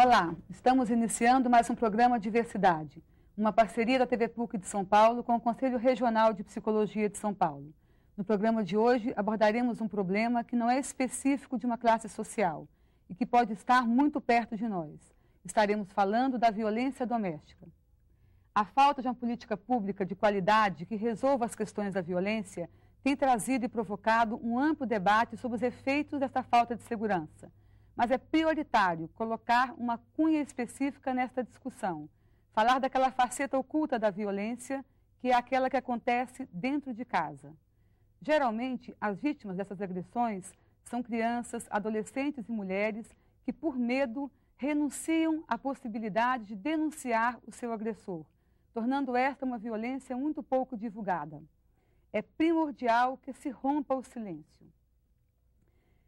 Olá, estamos iniciando mais um programa Diversidade, uma parceria da TV PUC de São Paulo com o Conselho Regional de Psicologia de São Paulo. No programa de hoje abordaremos um problema que não é específico de uma classe social e que pode estar muito perto de nós. Estaremos falando da violência doméstica. A falta de uma política pública de qualidade que resolva as questões da violência tem trazido e provocado um amplo debate sobre os efeitos dessa falta de segurança. Mas é prioritário colocar uma cunha específica nesta discussão, falar daquela faceta oculta da violência, que é aquela que acontece dentro de casa. Geralmente, as vítimas dessas agressões são crianças, adolescentes e mulheres que, por medo, renunciam à possibilidade de denunciar o seu agressor, tornando esta uma violência muito pouco divulgada. É primordial que se rompa o silêncio.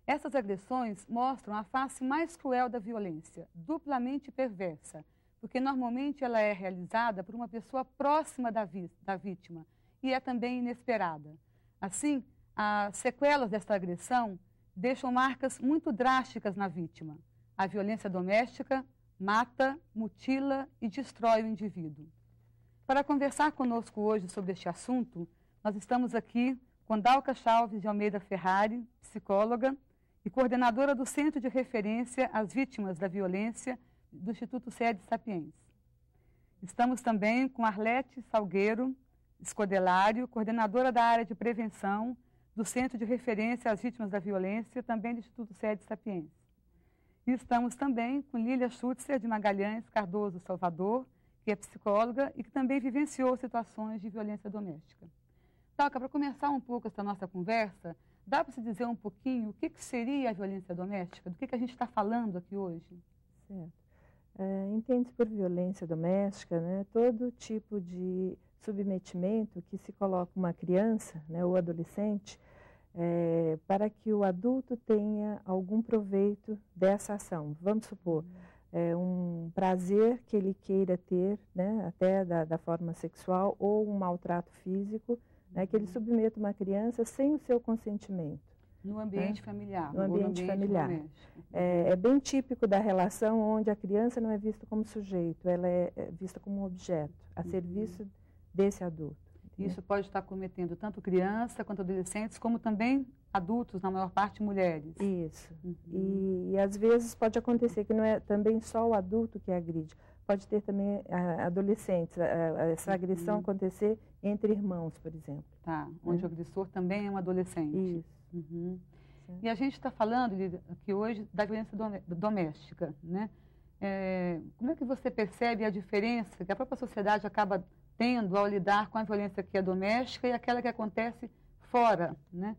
Essas agressões mostram a face mais cruel da violência, duplamente perversa, porque normalmente ela é realizada por uma pessoa próxima da vítima e é também inesperada. Assim, as sequelas desta agressão deixam marcas muito drásticas na vítima. A violência doméstica mata, mutila e destrói o indivíduo. Para conversar conosco hoje sobre este assunto, nós estamos aqui com Dalca Chalves de Almeida Ferrari, psicóloga, e coordenadora do Centro de Referência às Vítimas da Violência do Instituto Sede Sapiens. Estamos também com Arlete Salgueiro Escodelário, coordenadora da área de prevenção do Centro de Referência às Vítimas da Violência, também do Instituto Sede Sapiens. E estamos também com Lília Schutzer de Magalhães Cardoso Salvador, que é psicóloga e que também vivenciou situações de violência doméstica. Dalca, para começar um pouco essa nossa conversa, dá para se dizer um pouquinho o que seria a violência doméstica? Do que a gente está falando aqui hoje? Certo. Entende-se por violência doméstica, né, todo tipo de submetimento que se coloca uma criança, né, ou adolescente, para que o adulto tenha algum proveito dessa ação. Vamos supor, um prazer que ele queira ter, né, até da forma sexual, ou um maltrato físico, né, que ele submeta uma criança sem o seu consentimento. No ambiente familiar. No ambiente familiar. É bem típico da relação onde a criança não é vista como sujeito, ela é vista como um objeto, a serviço desse adulto. Isso pode estar cometendo tanto criança quanto adolescentes, como também adultos, na maior parte mulheres. Isso. E às vezes pode acontecer que não é também só o adulto que agride. Pode ter também adolescentes, essa agressão acontecer entre irmãos, por exemplo. Tá, onde o agressor também é um adolescente. Isso. E a gente está falando aqui hoje da violência doméstica, né? Como é que você percebe a diferença que a própria sociedade acaba tendo ao lidar com a violência que é doméstica e aquela que acontece fora, né?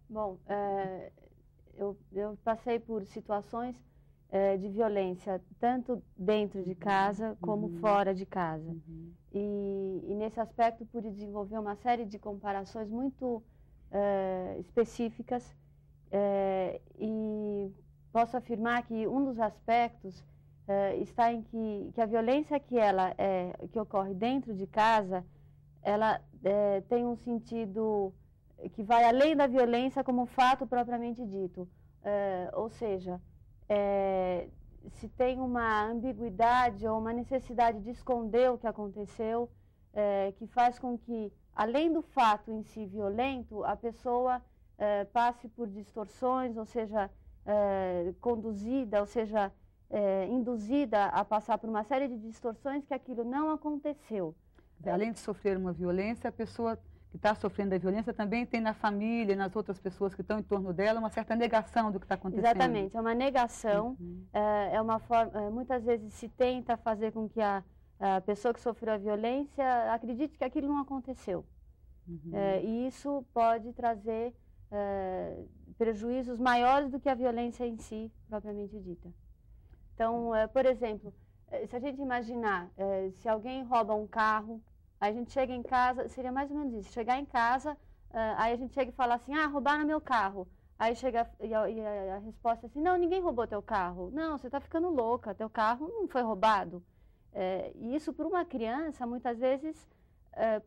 Bom, eu passei por situações de violência tanto dentro de casa como fora de casa. E nesse aspecto pude desenvolver uma série de comparações muito específicas e posso afirmar que um dos aspectos está em que a violência que ocorre dentro de casa, ela tem um sentido que vai além da violência como fato propriamente dito. Ou seja, se tem uma ambiguidade ou uma necessidade de esconder o que aconteceu, que faz com que, além do fato em si violento, a pessoa passe por distorções, ou seja, conduzida, ou seja, induzida a passar por uma série de distorções que aquilo não aconteceu. Além de sofrer uma violência, a pessoa que está sofrendo a violência também tem na família e nas outras pessoas que estão em torno dela uma certa negação do que está acontecendo. Exatamente, é uma negação, é uma forma, muitas vezes se tenta fazer com que a pessoa que sofreu a violência acredite que aquilo não aconteceu. E isso pode trazer prejuízos maiores do que a violência em si, propriamente dita. Então, por exemplo, se a gente imaginar, se alguém rouba um carro, aí a gente chega em casa, seria mais ou menos isso, chegar em casa, aí a gente chega e fala assim, roubaram meu carro. Aí chega e a resposta é assim, não, ninguém roubou teu carro. Não, você está ficando louca, teu carro não foi roubado. E isso para uma criança, muitas vezes,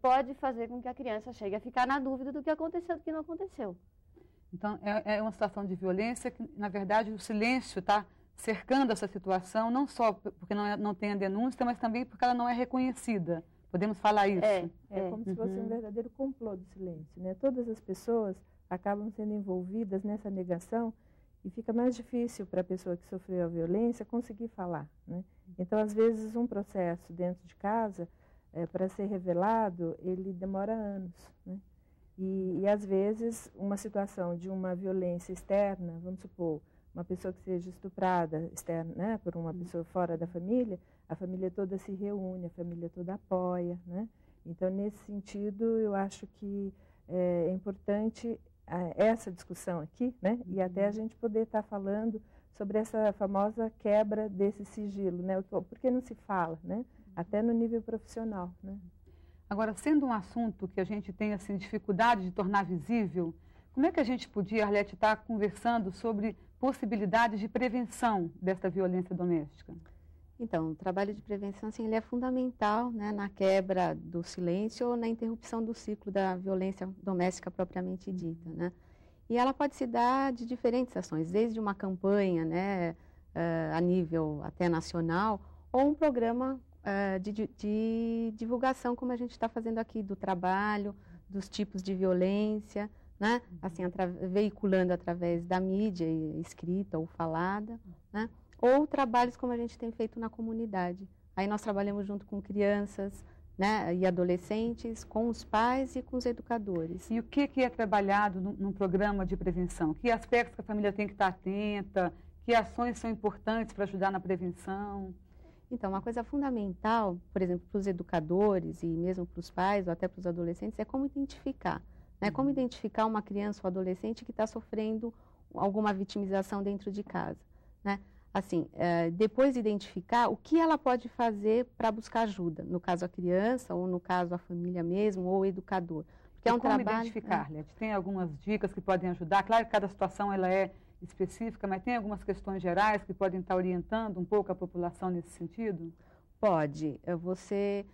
pode fazer com que a criança chegue a ficar na dúvida do que aconteceu, do que não aconteceu. Então, é uma situação de violência que, na verdade, o silêncio está cercando essa situação, não só porque não tem a denúncia, mas também porque ela não é reconhecida. Podemos falar isso? É como se fosse um verdadeiro complô do silêncio, né? Todas as pessoas acabam sendo envolvidas nessa negação e fica mais difícil para a pessoa que sofreu a violência conseguir falar, né? Então, às vezes, um processo dentro de casa, para ser revelado, ele demora anos, né? E, às vezes, uma situação de uma violência externa, vamos supor, uma pessoa que seja estuprada externa, né, por uma pessoa fora da família, a família toda se reúne, a família toda apoia, né? Então, nesse sentido, eu acho que é importante essa discussão aqui, né? E até a gente poder estar falando sobre essa famosa quebra desse sigilo, né? Por que não se fala, né? Até no nível profissional, né? Agora, sendo um assunto que a gente tem assim, dificuldade de tornar visível, como é que a gente podia, Arlete, estar conversando sobre possibilidades de prevenção dessa violência doméstica? Então, o trabalho de prevenção, assim, ele é fundamental, né, na quebra do silêncio ou na interrupção do ciclo da violência doméstica propriamente dita, né? E ela pode se dar de diferentes ações, desde uma campanha, né, a nível até nacional, ou um programa de divulgação, como a gente está fazendo aqui, do trabalho, dos tipos de violência, né? Assim, veiculando através da mídia escrita ou falada, né? Ou trabalhos como a gente tem feito na comunidade. Aí nós trabalhamos junto com crianças, né, e adolescentes, com os pais e com os educadores. E o que é trabalhado num programa de prevenção? Que aspectos que a família tem que estar atenta? Que ações são importantes para ajudar na prevenção? Então, uma coisa fundamental, por exemplo, para os educadores e mesmo para os pais ou até para os adolescentes, é como identificar. Né? Como identificar uma criança ou adolescente que está sofrendo alguma vitimização dentro de casa. Né? Assim, depois de identificar, o que ela pode fazer para buscar ajuda? No caso, a criança, ou no caso, a família mesmo, ou o educador. Porque é um como trabalho... identificar, Arlete? Tem algumas dicas que podem ajudar? Claro que cada situação ela é específica, mas tem algumas questões gerais que podem estar orientando um pouco a população nesse sentido? Pode. Você,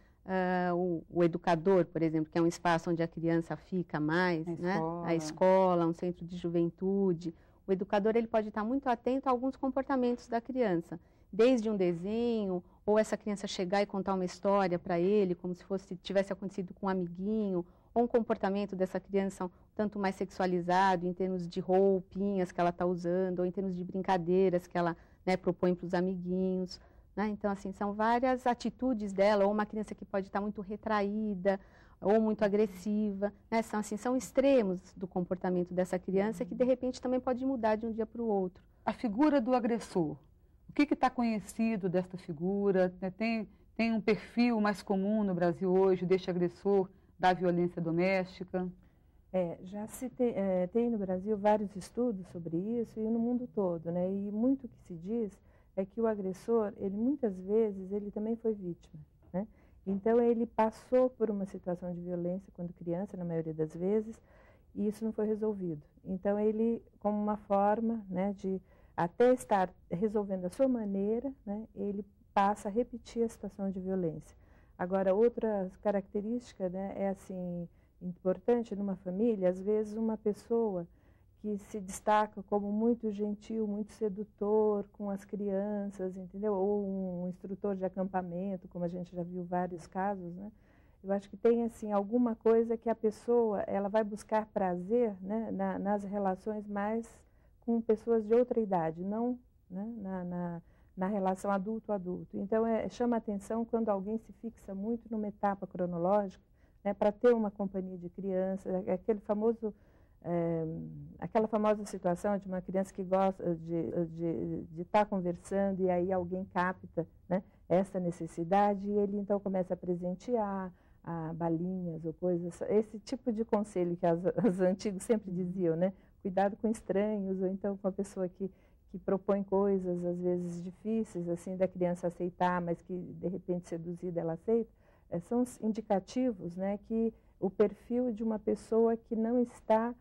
o educador, por exemplo, que é um espaço onde a criança fica mais, né? A escola, um centro de juventude. O educador ele pode estar muito atento a alguns comportamentos da criança, desde um desenho, ou essa criança chegar e contar uma história para ele, como se tivesse acontecido com um amiguinho, ou um comportamento dessa criança tanto mais sexualizado, em termos de roupinhas que ela está usando, ou em termos de brincadeiras que ela, né, propõe para os amiguinhos. Né? Então, assim, são várias atitudes dela, ou uma criança que pode estar muito retraída, ou muito agressiva. Né? São extremos do comportamento dessa criança que, de repente, também pode mudar de um dia para o outro. A figura do agressor, o que está conhecido desta figura? Tem um perfil mais comum no Brasil hoje deste agressor da violência doméstica? Já se tem no Brasil vários estudos sobre isso e no mundo todo, né? E muito que se diz é que o agressor, ele muitas vezes, ele também foi vítima, né? Então, ele passou por uma situação de violência quando criança, na maioria das vezes, e isso não foi resolvido. Então, ele, como uma forma, né, de até estar resolvendo a sua maneira, né, ele passa a repetir a situação de violência. Agora, outra característica, né, é assim, importante numa família, às vezes uma pessoa que se destaca como muito gentil, muito sedutor com as crianças, entendeu? Ou um instrutor de acampamento, como a gente já viu vários casos, né? Eu acho que tem, assim, alguma coisa que a pessoa, ela vai buscar prazer, né, nas relações mais com pessoas de outra idade, não, né, na relação adulto-adulto. Então, chama atenção quando alguém se fixa muito numa etapa cronológica, né, para ter uma companhia de criança, aquela famosa situação de uma criança que gosta de estar conversando e aí alguém capta, né, essa necessidade e ele então começa a presentear balinhas ou coisas, esse tipo de conselho que os antigos sempre diziam, né, cuidado com estranhos ou então com a pessoa que propõe coisas às vezes difíceis assim da criança aceitar, mas que de repente seduzida ela aceita, são indicativos, né, que o perfil de uma pessoa que não está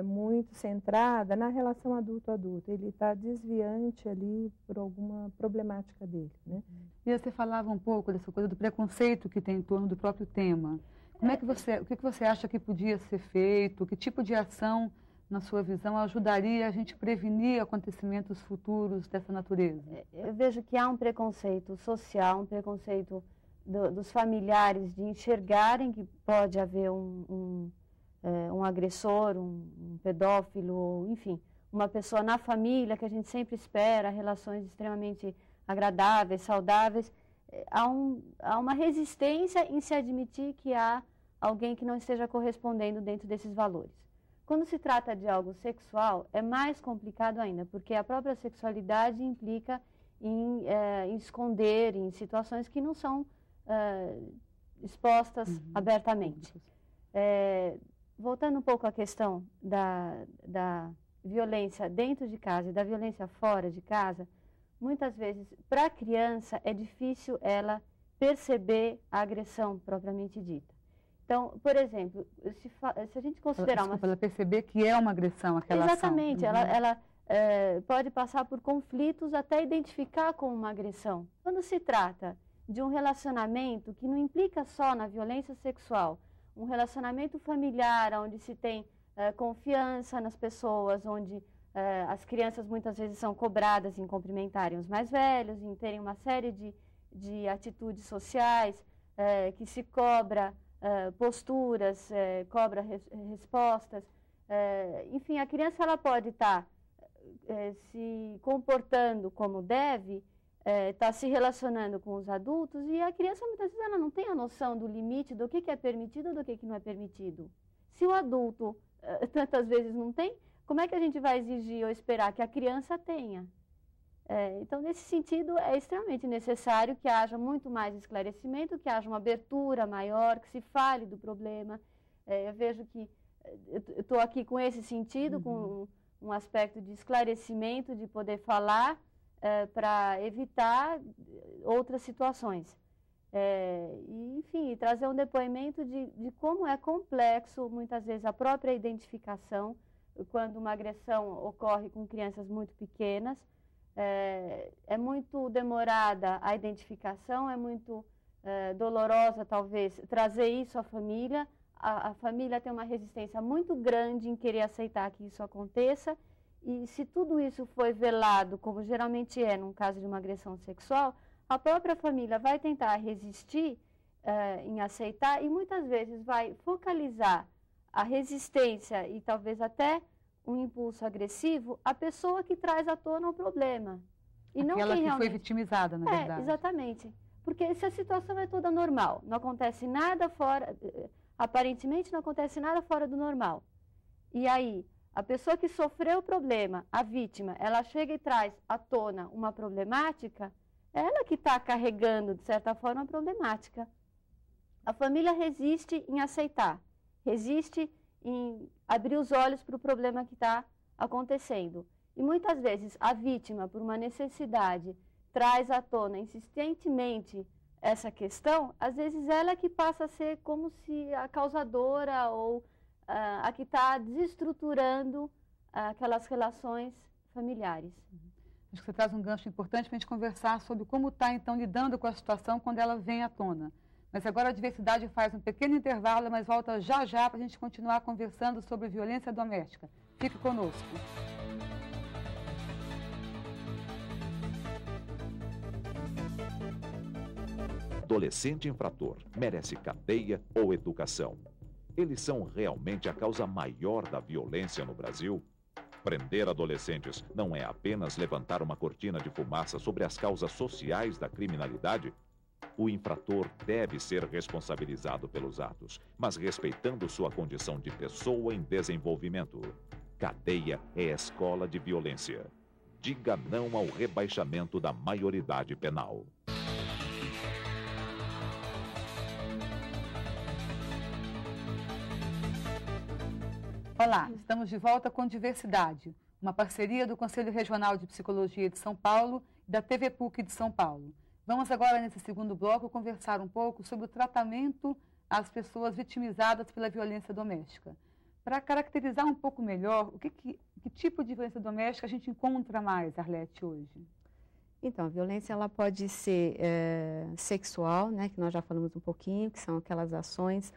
muito centrada na relação adulto-adulto. Ele está desviante ali por alguma problemática dele, né? E você falava um pouco dessa coisa do preconceito que tem em torno do próprio tema. O que você acha que podia ser feito? Que tipo de ação na sua visão, ajudaria a gente prevenir acontecimentos futuros dessa natureza? Eu vejo que há um preconceito social, um preconceito dos familiares de enxergarem que pode haver um agressor, um pedófilo, enfim, uma pessoa na família que a gente sempre espera, relações extremamente agradáveis, saudáveis. Há uma resistência em se admitir que há alguém que não esteja correspondendo dentro desses valores. Quando se trata de algo sexual, é mais complicado ainda, porque a própria sexualidade implica em esconder, em situações que não são expostas abertamente. Voltando um pouco à questão da violência dentro de casa e da violência fora de casa, muitas vezes, para a criança, é difícil ela perceber a agressão propriamente dita. Então, por exemplo, se a gente considerar ela perceber que é uma agressão aquela ação. Exatamente, ela pode passar por conflitos até identificar como uma agressão. Quando se trata de um relacionamento que não implica só na violência sexual, um relacionamento familiar onde se tem confiança nas pessoas, onde as crianças muitas vezes são cobradas em cumprimentarem os mais velhos, em terem uma série de atitudes sociais, que se cobra posturas, cobra respostas. Enfim, a criança ela pode estar se comportando como deve, está se relacionando com os adultos, e a criança muitas vezes ela não tem a noção do limite, do que é permitido ou do que não é permitido. Se o adulto tantas vezes não tem, como é que a gente vai exigir ou esperar que a criança tenha? Então, nesse sentido, é extremamente necessário que haja muito mais esclarecimento, que haja uma abertura maior, que se fale do problema. Eu vejo que estou aqui com esse sentido, com um aspecto de esclarecimento, de poder falar para evitar outras situações. E, enfim, trazer um depoimento de como é complexo, muitas vezes, a própria identificação, quando uma agressão ocorre com crianças muito pequenas. É muito demorada a identificação, é muito dolorosa, talvez, trazer isso à família. A família tem uma resistência muito grande em querer aceitar que isso aconteça, e se tudo isso foi velado, como geralmente é num caso de uma agressão sexual, a própria família vai tentar resistir em aceitar, e muitas vezes vai focalizar a resistência e talvez até um impulso agressivo a pessoa que traz à tona o problema. E não quem realmente foi vitimizada, na verdade. Exatamente. Porque se a situação é toda normal, não acontece nada fora, aparentemente não acontece nada fora do normal. E aí, a pessoa que sofreu o problema, a vítima, ela chega e traz à tona uma problemática, ela que está carregando, de certa forma, a problemática. A família resiste em aceitar, resiste em abrir os olhos para o problema que está acontecendo. E muitas vezes a vítima, por uma necessidade, traz à tona insistentemente essa questão, às vezes ela é que passa a ser como se a causadora ou a que está desestruturando aquelas relações familiares. Acho que você traz um gancho importante para a gente conversar sobre como está, então, lidando com a situação quando ela vem à tona. Mas agora a Diversidade faz um pequeno intervalo, mas volta já já para a gente continuar conversando sobre violência doméstica. Fique conosco. Adolescente infrator merece cadeia ou educação? Eles são realmente a causa maior da violência no Brasil? Prender adolescentes não é apenas levantar uma cortina de fumaça sobre as causas sociais da criminalidade? O infrator deve ser responsabilizado pelos atos, mas respeitando sua condição de pessoa em desenvolvimento. Cadeia é escola de violência. Diga não ao rebaixamento da maioridade penal. Olá, estamos de volta com Diversidade, uma parceria do Conselho Regional de Psicologia de São Paulo e da TV PUC de São Paulo. Vamos agora, nesse segundo bloco, conversar um pouco sobre o tratamento às pessoas vitimizadas pela violência doméstica. Para caracterizar um pouco melhor, que tipo de violência doméstica a gente encontra mais, Arlete, hoje? Então, a violência ela pode ser sexual, né, que nós já falamos um pouquinho, que são aquelas ações,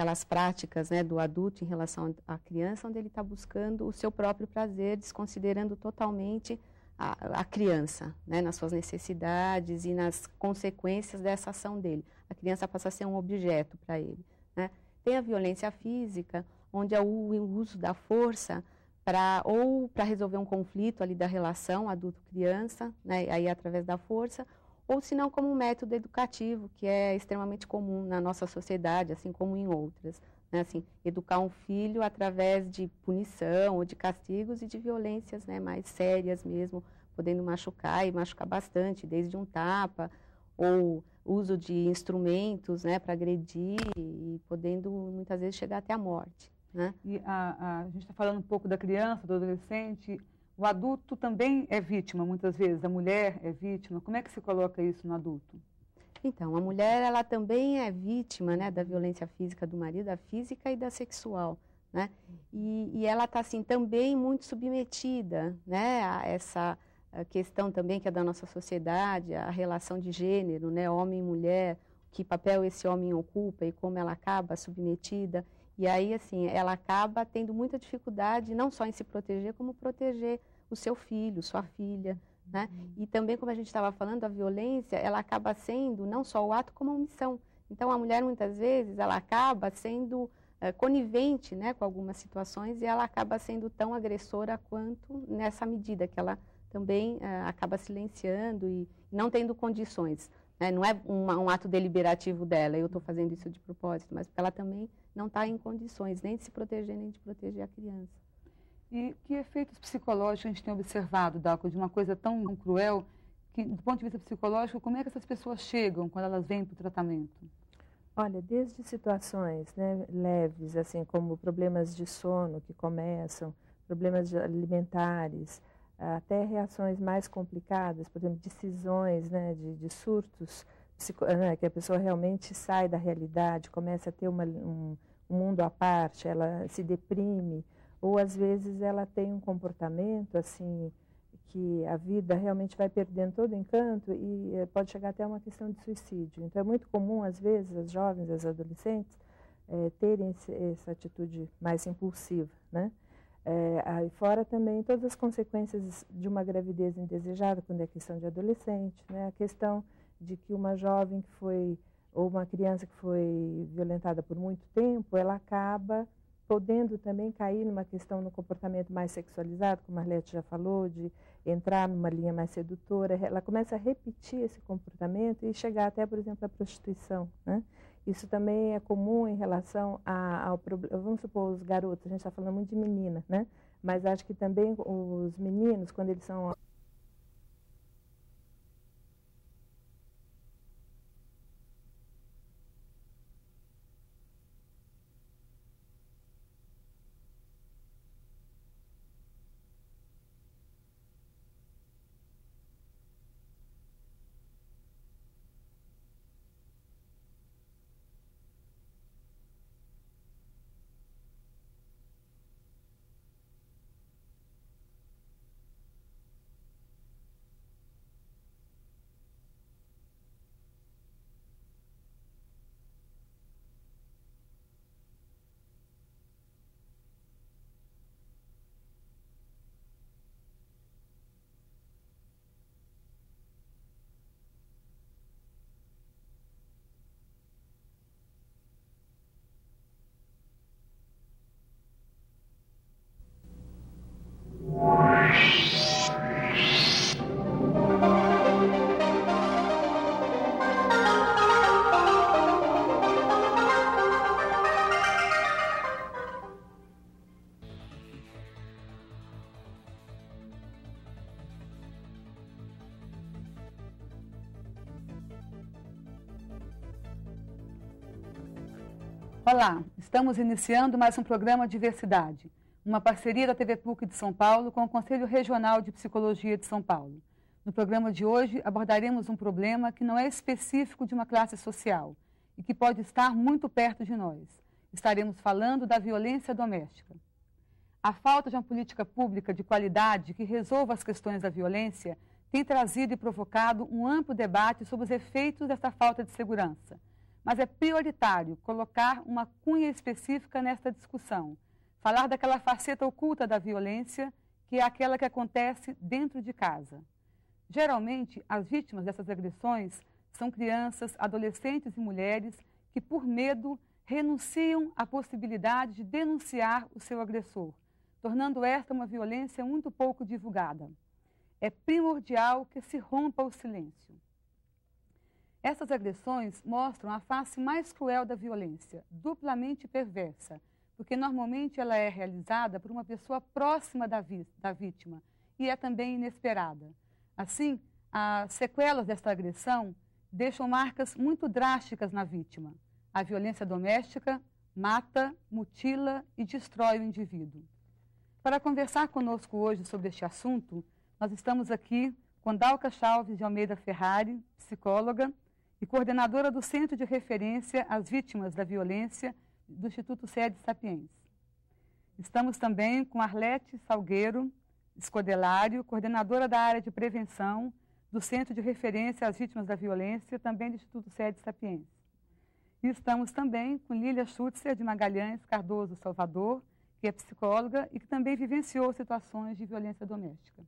aquelas práticas, né, do adulto em relação à criança, onde ele está buscando o seu próprio prazer, desconsiderando totalmente a criança, né, nas suas necessidades e nas consequências dessa ação dele. A criança passa a ser um objeto para ele, né? Tem a violência física, onde é o uso da força para resolver um conflito ali da relação adulto-criança, né, aí através da força, ou se não como um método educativo, que é extremamente comum na nossa sociedade, assim como em outras, né, assim, educar um filho através de punição ou de castigos e de violências, né, mais sérias mesmo, podendo machucar e machucar bastante, desde um tapa ou uso de instrumentos, né, para agredir e podendo muitas vezes chegar até a morte, né? E a gente está falando um pouco da criança, do adolescente. O adulto também é vítima, muitas vezes. A mulher é vítima. Como é que se coloca isso no adulto? Então, a mulher, ela também é vítima, né, da violência física do marido, da física e da sexual, né? E ela está, assim, também muito submetida, né, a essa questão também que é da nossa sociedade, a relação de gênero, né, homem e mulher, que papel esse homem ocupa e como ela acaba submetida. E aí, assim, ela acaba tendo muita dificuldade, não só em se proteger, como proteger o seu filho, sua filha, né? E também, como a gente estava falando, a violência, ela acaba sendo não só o ato, como a omissão. Então, a mulher, muitas vezes, ela acaba sendo conivente, né, com algumas situações e ela acaba sendo tão agressora quanto nessa medida que ela também acaba silenciando e não tendo condições. Né? Não é um ato deliberativo dela, eu estou fazendo isso de propósito, mas porque ela também não está em condições nem de se proteger, nem de proteger a criança. E que efeitos psicológicos a gente tem observado, Dalco, de uma coisa tão cruel, que do ponto de vista psicológico, como é que essas pessoas chegam quando elas vêm para o tratamento? Olha, desde situações, né, leves, assim como problemas de sono que começam, problemas alimentares, até reações mais complicadas, por exemplo, decisões, né, de surtos, né, que a pessoa realmente sai da realidade, começa a ter um mundo à parte, ela se deprime, ou às vezes ela tem um comportamento assim que a vida realmente vai perdendo todo o encanto e pode chegar até uma questão de suicídio. Então é muito comum às vezes as jovens, as adolescentes terem essa atitude mais impulsiva, né? Aí fora também todas as consequências de uma gravidez indesejada quando é questão de adolescente, né? A questão de que uma jovem que foi ou uma criança que foi violentada por muito tempo, ela acaba podendo também cair numa questão no comportamento mais sexualizado, como a Arlete já falou, de entrar numa linha mais sedutora, ela começa a repetir esse comportamento e chegar até, por exemplo, à prostituição, né? Isso também é comum em relação ao problema, vamos supor, os garotos, a gente está falando muito de menina, né? Mas acho que também os meninos, quando eles são Olá, estamos iniciando mais um programa Diversidade, uma parceria da TV PUC de São Paulo com o Conselho Regional de Psicologia de São Paulo. No programa de hoje abordaremos um problema que não é específico de uma classe social e que pode estar muito perto de nós. Estaremos falando da violência doméstica. A falta de uma política pública de qualidade que resolva as questões da violência tem trazido e provocado um amplo debate sobre os efeitos dessa falta de segurança. Mas é prioritário colocar uma cunha específica nesta discussão, falar daquela faceta oculta da violência, que é aquela que acontece dentro de casa. Geralmente, as vítimas dessas agressões são crianças, adolescentes e mulheres que, por medo, renunciam à possibilidade de denunciar o seu agressor, tornando esta uma violência muito pouco divulgada. É primordial que se rompa o silêncio. Essas agressões mostram a face mais cruel da violência, duplamente perversa, porque normalmente ela é realizada por uma pessoa próxima da vítima e é também inesperada. Assim, as sequelas desta agressão deixam marcas muito drásticas na vítima. A violência doméstica mata, mutila e destrói o indivíduo. Para conversar conosco hoje sobre este assunto, nós estamos aqui com Dalca Chalves de Almeida Ferrari, psicóloga e coordenadora do Centro de Referência às Vítimas da Violência do Instituto Sede Sapiens. Estamos também com Arlete Salgueiro Escodelário, coordenadora da área de prevenção do Centro de Referência às Vítimas da Violência, também do Instituto Sede Sapiens. E estamos também com Lília Schutzer de Magalhães Cardoso Salvador, que é psicóloga e que também vivenciou situações de violência doméstica.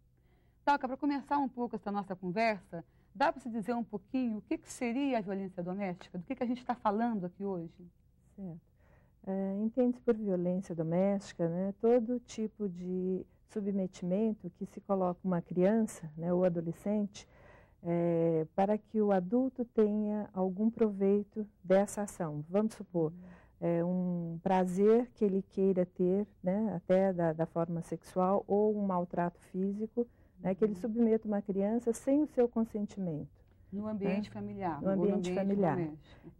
Dalca, para começar um pouco essa nossa conversa, dá para você dizer um pouquinho o que seria a violência doméstica? Do que a gente está falando aqui hoje? Certo. Entende-se por violência doméstica, né, todo tipo de submetimento que se coloca uma criança, né, ou adolescente, para que o adulto tenha algum proveito dessa ação. Vamos supor, um prazer que ele queira ter, né, até da forma sexual, ou um maltrato físico, né, que ele submeta uma criança sem o seu consentimento. No ambiente familiar. No ambiente familiar.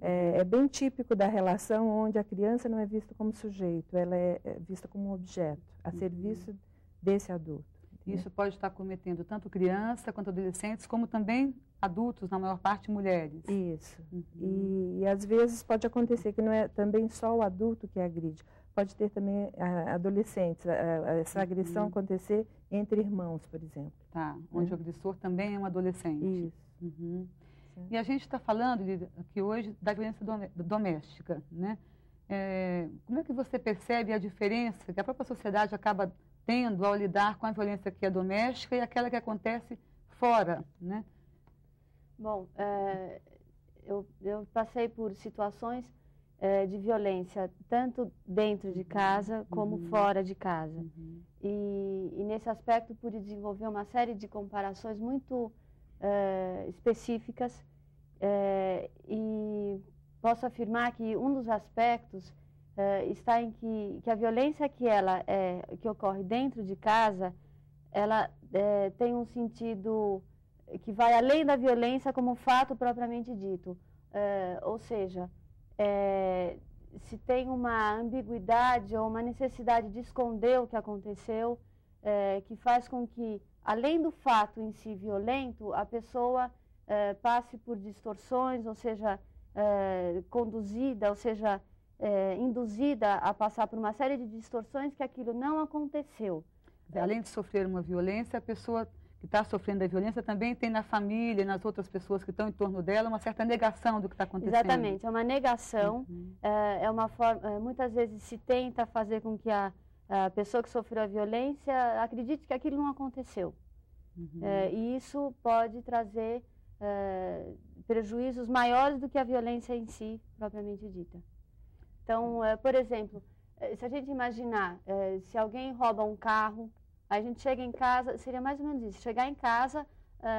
É bem típico da relação onde a criança não é vista como sujeito, ela é vista como um objeto, a serviço desse adulto. Isso pode estar cometendo tanto criança quanto adolescentes, como também adultos, na maior parte mulheres. Isso. E às vezes pode acontecer que não é também só o adulto que agride, pode ter também adolescentes, essa agressão acontecer entre irmãos, por exemplo. Tá, onde o agressor também é um adolescente. Isso. E a gente está falando aqui hoje da violência doméstica, né? Como é que você percebe a diferença que a própria sociedade acaba tendo ao lidar com a violência que é doméstica e aquela que acontece fora, né? Bom, eu passei por situações de violência tanto dentro de casa como fora de casa. E nesse aspecto pude desenvolver uma série de comparações muito específicas e posso afirmar que um dos aspectos está em que a violência que ocorre dentro de casa, ela tem um sentido que vai além da violência como fato propriamente dito. Ou seja, se tem uma ambiguidade ou uma necessidade de esconder o que aconteceu, que faz com que, além do fato em si violento, a pessoa passe por distorções, ou seja, conduzida, ou seja, induzida a passar por uma série de distorções que aquilo não aconteceu. Além de sofrer uma violência, a pessoa que está sofrendo a violência também tem na família e nas outras pessoas que estão em torno dela uma certa negação do que está acontecendo. Exatamente, é uma negação, é uma forma, muitas vezes se tenta fazer com que a pessoa que sofreu a violência acredite que aquilo não aconteceu. E isso pode trazer prejuízos maiores do que a violência em si, propriamente dita. Então, por exemplo, se a gente imaginar, se alguém rouba um carro, aí a gente chega em casa, seria mais ou menos isso, chegar em casa,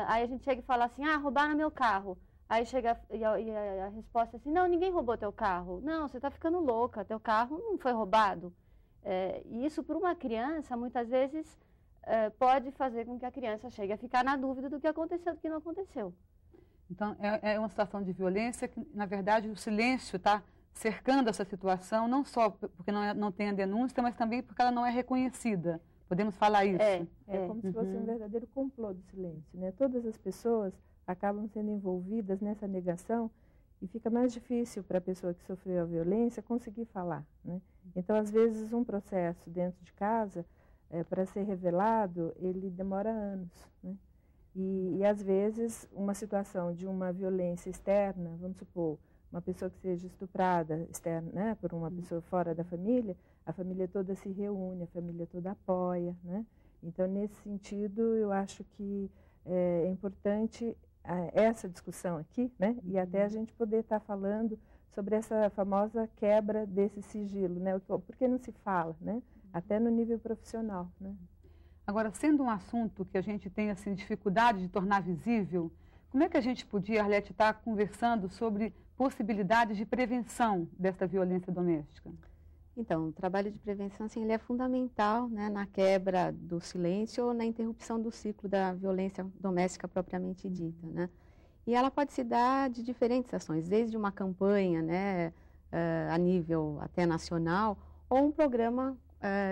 aí a gente chega e fala assim, roubaram meu carro. Aí chega e a resposta é assim, não, ninguém roubou teu carro. Não, você está ficando louca, teu carro não foi roubado. E isso para uma criança, muitas vezes, pode fazer com que a criança chegue a ficar na dúvida do que aconteceu, do que não aconteceu. Então, é uma situação de violência que, na verdade, o silêncio está cercando essa situação, não só porque não tem a denúncia, mas também porque ela não é reconhecida. Podemos falar isso? É como se fosse um verdadeiro complô do silêncio, né? Todas as pessoas acabam sendo envolvidas nessa negação e fica mais difícil para a pessoa que sofreu a violência conseguir falar, né? Então, às vezes, um processo dentro de casa, para ser revelado, ele demora anos, né? E às vezes, uma situação de uma violência externa, vamos supor, uma pessoa que seja estuprada externa, né, por uma pessoa fora da família, a família toda se reúne, a família toda apoia, né? Então, nesse sentido, eu acho que é importante essa discussão aqui, né? E até a gente poder estar falando sobre essa famosa quebra desse sigilo, né? Porque não se fala, né? Até no nível profissional, né? Agora, sendo um assunto que a gente tem assim, dificuldade de tornar visível, como é que a gente podia, Arlete, estar conversando sobre possibilidades de prevenção dessa violência doméstica? Então, o trabalho de prevenção, assim, ele é fundamental, né, na quebra do silêncio ou na interrupção do ciclo da violência doméstica propriamente dita, né? E ela pode se dar de diferentes ações, desde uma campanha, né, a nível até nacional, ou um programa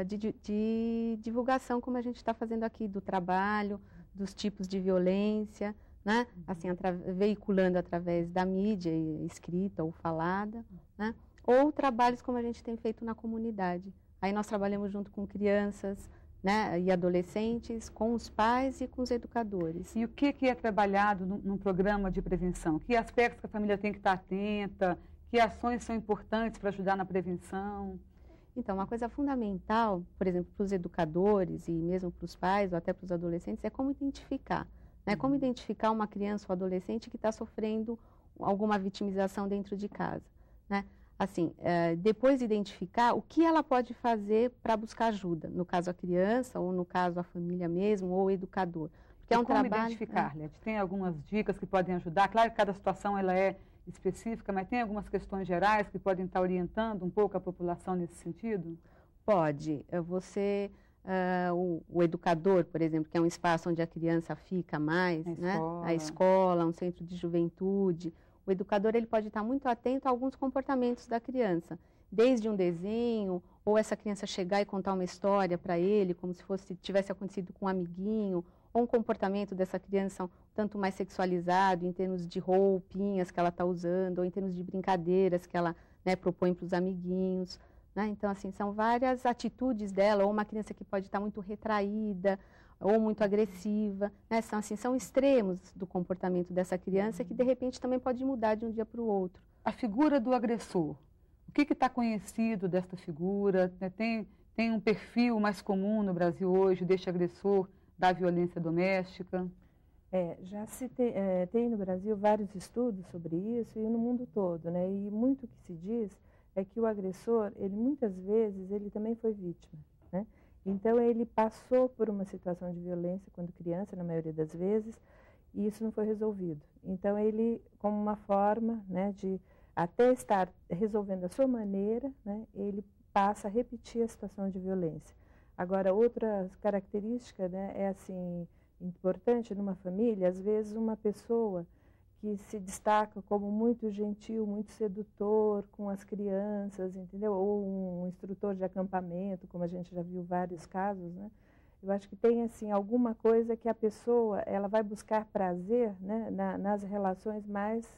de divulgação, como a gente está fazendo aqui, do trabalho, dos tipos de violência, né, assim, veiculando através da mídia, escrita ou falada, né? Ou trabalhos como a gente tem feito na comunidade. Aí nós trabalhamos junto com crianças, né, e adolescentes, com os pais e com os educadores. E o que é trabalhado num programa de prevenção? Que aspectos que a família tem que estar atenta? Que ações são importantes para ajudar na prevenção? Então, uma coisa fundamental, por exemplo, para os educadores e mesmo para os pais ou até para os adolescentes, é como identificar. Né? Como identificar uma criança ou adolescente que está sofrendo alguma vitimização dentro de casa, né? Assim, depois de identificar, o que ela pode fazer para buscar ajuda? No caso, a criança, ou no caso, a família mesmo, ou o educador. Porque é um como trabalho... identificar, Arlete? Tem algumas dicas que podem ajudar? Claro que cada situação ela é específica, mas tem algumas questões gerais que podem estar orientando um pouco a população nesse sentido? Pode. Você... o educador, por exemplo, que é um espaço onde a criança fica mais, né? A escola, um centro de juventude. O educador ele pode estar muito atento a alguns comportamentos da criança, desde um desenho, ou essa criança chegar e contar uma história para ele, como se tivesse acontecido com um amiguinho, ou um comportamento dessa criança tanto mais sexualizado, em termos de roupinhas que ela está usando, ou em termos de brincadeiras que ela, né, propõe para os amiguinhos. Né? Então, assim, são várias atitudes dela, ou uma criança que pode estar muito retraída, ou muito agressiva, né? São extremos do comportamento dessa criança que, de repente, também pode mudar de um dia para o outro. A figura do agressor, o que está conhecido desta figura? Tem um perfil mais comum no Brasil hoje deste agressor da violência doméstica? Já se tem no Brasil vários estudos sobre isso e no mundo todo, né? E muito que se diz é que o agressor, ele muitas vezes, ele também foi vítima, né? Então, ele passou por uma situação de violência quando criança, na maioria das vezes, e isso não foi resolvido. Então, ele, como uma forma, né, de até estar resolvendo a sua maneira, né, ele passa a repetir a situação de violência. Agora, outra característica, né, é assim, importante numa família, às vezes uma pessoa que se destaca como muito gentil, muito sedutor com as crianças, entendeu? Ou um instrutor de acampamento, como a gente já viu vários casos, né? Eu acho que tem, assim, alguma coisa que a pessoa, ela vai buscar prazer, né, nas relações mais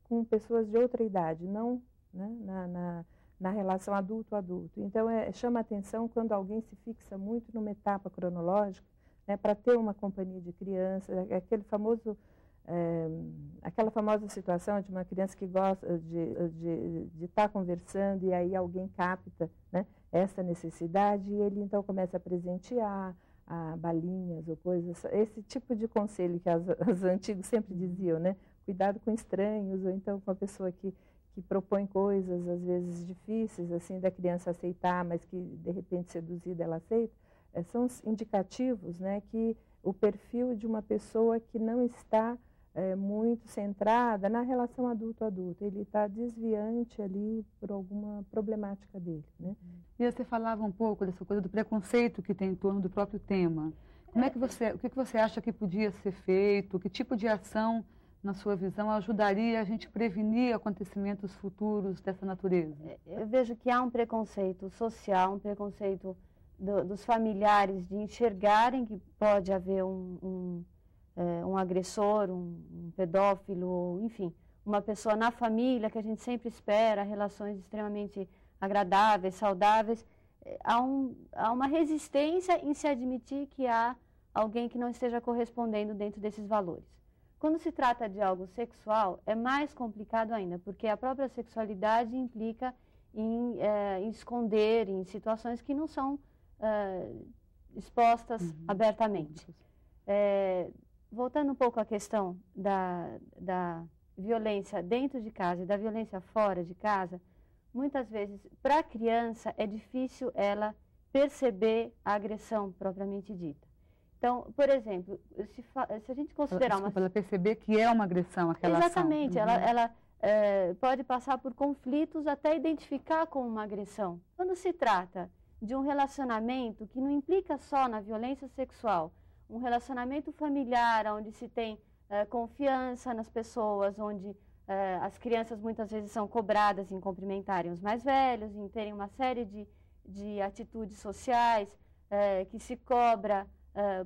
com pessoas de outra idade, não, né, na relação adulto-adulto. Então, chama atenção quando alguém se fixa muito numa etapa cronológica, né, para ter uma companhia de criança, aquela famosa situação de uma criança que gosta de estar conversando e aí alguém capta, né, essa necessidade e ele então começa a presentear balinhas ou coisas, esse tipo de conselho que os antigos sempre diziam, né, cuidado com estranhos ou então com a pessoa que propõe coisas às vezes difíceis assim da criança aceitar, mas que de repente seduzida ela aceita, são indicativos, né, que o perfil de uma pessoa que não está muito centrada na relação adulto-adulto. Ele está desviante ali por alguma problemática dele, né? E você falava um pouco dessa coisa do preconceito que tem em torno do próprio tema. O que você acha que podia ser feito? Que tipo de ação, na sua visão, ajudaria a gente a prevenir acontecimentos futuros dessa natureza? Eu vejo que há um preconceito social, um preconceito dos familiares de enxergarem que pode haver um agressor, um pedófilo, enfim, uma pessoa na família que a gente sempre espera, relações extremamente agradáveis, saudáveis. Há uma resistência em se admitir que há alguém que não esteja correspondendo dentro desses valores. Quando se trata de algo sexual, é mais complicado ainda, porque a própria sexualidade implica em esconder em situações que não são expostas abertamente. Voltando um pouco à questão da violência dentro de casa e da violência fora de casa, muitas vezes, para a criança, é difícil ela perceber a agressão propriamente dita. Então, por exemplo, se a gente considerar ela perceber que é uma agressão aquela ação. Exatamente, ela pode passar por conflitos até identificar como uma agressão. Quando se trata de um relacionamento que não implica só na violência sexual, um relacionamento familiar onde se tem confiança nas pessoas, onde as crianças muitas vezes são cobradas em cumprimentarem os mais velhos, em terem uma série de atitudes sociais, que se cobra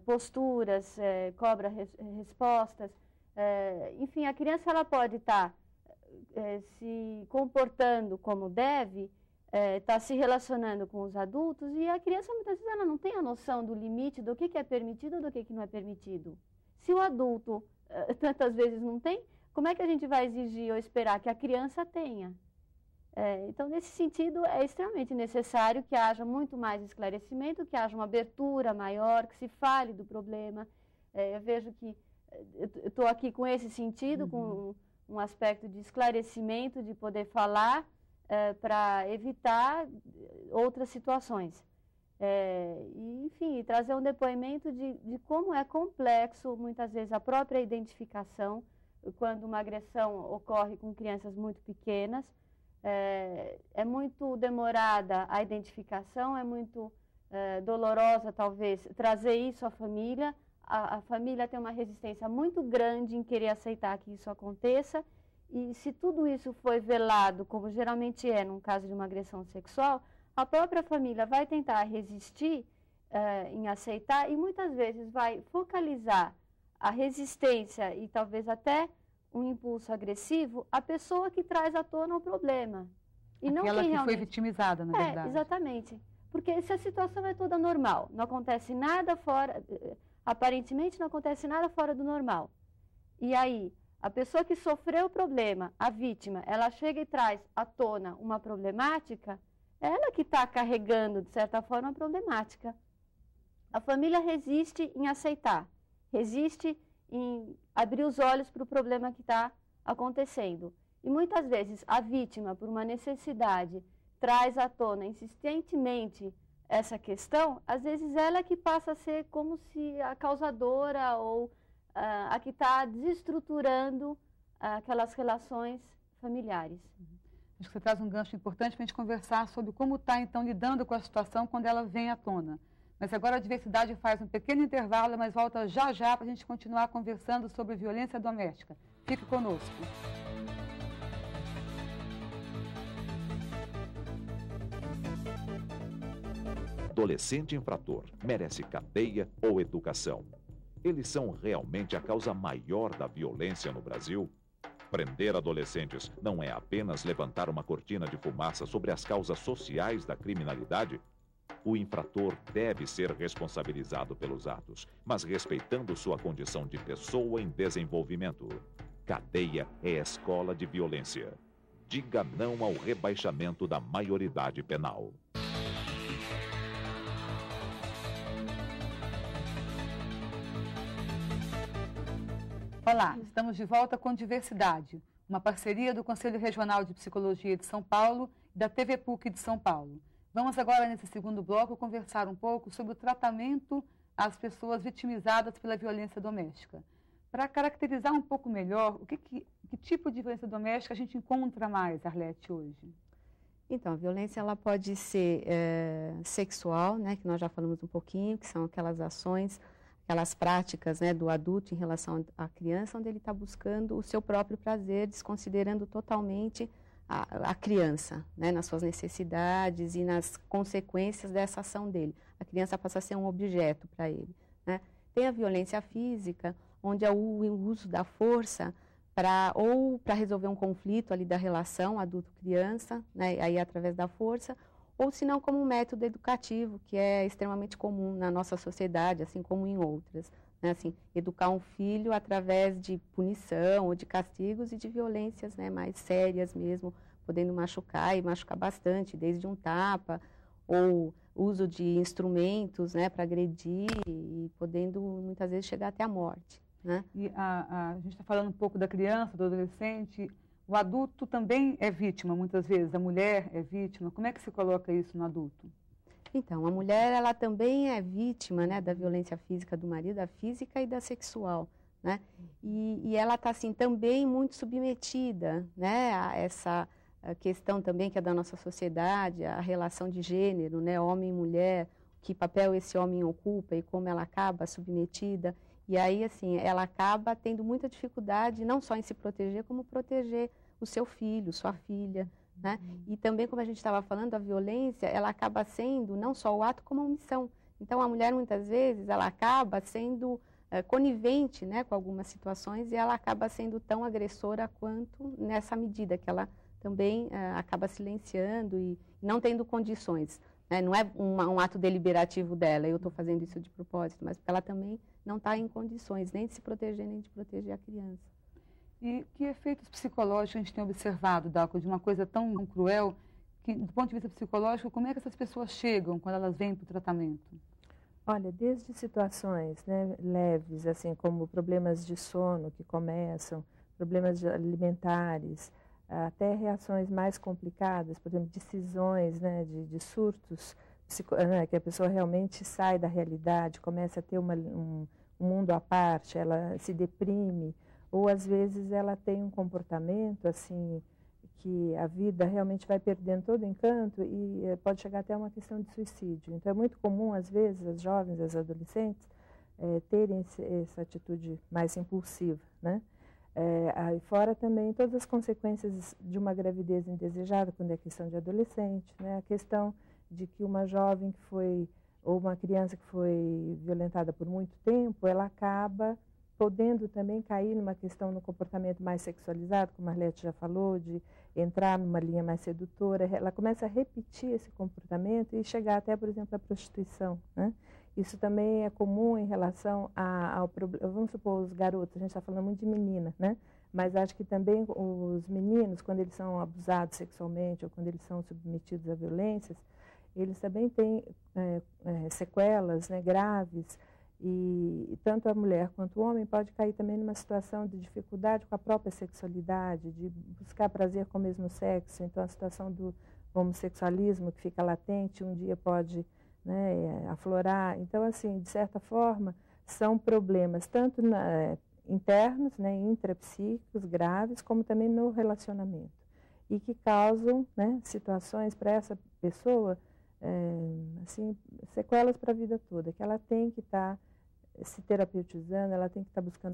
posturas, cobra respostas. Enfim, a criança ela pode estar se comportando como deve, está se relacionando com os adultos, e a criança muitas vezes ela não tem a noção do limite, do que é permitido e do que não é permitido. Se o adulto tantas vezes não tem, como é que a gente vai exigir ou esperar que a criança tenha? Então, nesse sentido, é extremamente necessário que haja muito mais esclarecimento, que haja uma abertura maior, que se fale do problema. Eu vejo que estou aqui com esse sentido, com um aspecto de esclarecimento, de poder falar para evitar outras situações. E, enfim, trazer um depoimento de como é complexo, muitas vezes, a própria identificação, quando uma agressão ocorre com crianças muito pequenas. É muito demorada a identificação, é muito dolorosa, talvez, trazer isso à família. A família tem uma resistência muito grande em querer aceitar que isso aconteça, e se tudo isso foi velado, como geralmente é num caso de uma agressão sexual, a própria família vai tentar resistir em aceitar, e muitas vezes vai focalizar a resistência e talvez até um impulso agressivo a pessoa que traz à tona o problema. E não quem realmente foi vitimizada, na verdade. Exatamente. Porque se a situação é toda normal, não acontece nada fora, aparentemente não acontece nada fora do normal. E aí, a pessoa que sofreu o problema, a vítima, ela chega e traz à tona uma problemática, ela que está carregando, de certa forma, a problemática. A família resiste em aceitar, resiste em abrir os olhos para o problema que está acontecendo. E muitas vezes a vítima, por uma necessidade, traz à tona insistentemente essa questão, às vezes ela que passa a ser como se a causadora ou a que está desestruturando aquelas relações familiares. Acho que você traz um gancho importante para a gente conversar sobre como está, então, lidando com a situação quando ela vem à tona. Mas agora a Diversidade faz um pequeno intervalo, mas volta já já para a gente continuar conversando sobre violência doméstica. Fique conosco. Adolescente infrator merece cadeia ou educação? Eles são realmente a causa maior da violência no Brasil? Prender adolescentes não é apenas levantar uma cortina de fumaça sobre as causas sociais da criminalidade? O infrator deve ser responsabilizado pelos atos, mas respeitando sua condição de pessoa em desenvolvimento. Cadeia é escola de violência. Diga não ao rebaixamento da maioridade penal. Olá, estamos de volta com Diversidade, uma parceria do Conselho Regional de Psicologia de São Paulo e da TV PUC de São Paulo. Vamos agora, nesse segundo bloco, conversar um pouco sobre o tratamento às pessoas vitimizadas pela violência doméstica. Para caracterizar um pouco melhor, que tipo de violência doméstica a gente encontra mais, Arlete, hoje? Então, a violência ela pode ser sexual, né, que nós já falamos um pouquinho, que são aquelas ações, aquelas práticas, né, do adulto em relação à criança, onde ele está buscando o seu próprio prazer, desconsiderando totalmente a criança, né, nas suas necessidades e nas consequências dessa ação dele. A criança passa a ser um objeto para ele, né? Tem a violência física, onde é o uso da força para resolver um conflito ali da relação adulto-criança, né, aí através da força, ou se não como um método educativo, que é extremamente comum na nossa sociedade, assim como em outras, né? Assim, educar um filho através de punição ou de castigos e de violências, né, mais sérias mesmo, podendo machucar e machucar bastante, desde um tapa ou uso de instrumentos, né, para agredir e podendo muitas vezes chegar até a morte, né? E a gente está falando um pouco da criança, do adolescente. O adulto também é vítima, muitas vezes. A mulher é vítima. Como é que se coloca isso no adulto? Então, a mulher, ela também é vítima, né, da violência física do marido, da física e da sexual, né? E ela está, assim, também muito submetida, né, a essa questão também que é da nossa sociedade, a relação de gênero, né, homem e mulher, que papel esse homem ocupa e como ela acaba submetida. E aí, assim, ela acaba tendo muita dificuldade, não só em se proteger, como proteger o seu filho, sua filha, né? E também, como a gente estava falando, a violência, ela acaba sendo não só o ato, como a omissão. Então, a mulher, muitas vezes, ela acaba sendo conivente, né, com algumas situações e ela acaba sendo tão agressora quanto nessa medida que ela também acaba silenciando e não tendo condições. Né? Não é um ato deliberativo dela, eu estou fazendo isso de propósito, mas porque ela também não está em condições nem de se proteger, nem de proteger a criança. E que efeitos psicológicos a gente tem observado, Dalco, de uma coisa tão cruel, que do ponto de vista psicológico, como é que essas pessoas chegam quando elas vêm para o tratamento? Olha, desde situações, né, leves, assim como problemas de sono que começam, problemas alimentares, até reações mais complicadas, por exemplo, decisões, né, de surtos, né, que a pessoa realmente sai da realidade, começa a ter um mundo à parte, ela se deprime, ou às vezes ela tem um comportamento assim que a vida realmente vai perdendo todo o encanto e pode chegar até uma questão de suicídio. Então é muito comum às vezes as jovens, as adolescentes terem essa atitude mais impulsiva, né? Aí fora também todas as consequências de uma gravidez indesejada quando é questão de adolescente, né? A questão de que uma jovem que foi ou uma criança que foi violentada por muito tempo, ela acaba podendo também cair numa questão no comportamento mais sexualizado, como a Arlete já falou, de entrar numa linha mais sedutora, ela começa a repetir esse comportamento e chegar até, por exemplo, à prostituição, né? Isso também é comum em relação ao problema, vamos supor, os garotos, a gente está falando muito de menina, né? Mas acho que também os meninos, quando eles são abusados sexualmente ou quando eles são submetidos a violências, eles também têm sequelas, né, graves. E tanto a mulher quanto o homem pode cair também numa situação de dificuldade com a própria sexualidade, de buscar prazer com o mesmo sexo. Então, a situação do homossexualismo que fica latente, um dia pode, né, aflorar. Então, assim, de certa forma, são problemas tanto internos, né, intrapsíquicos graves, como também no relacionamento. E que causam, né, situações para essa pessoa, assim, sequelas para a vida toda, que ela tem que estar se terapeutizando, ela tem que estar buscando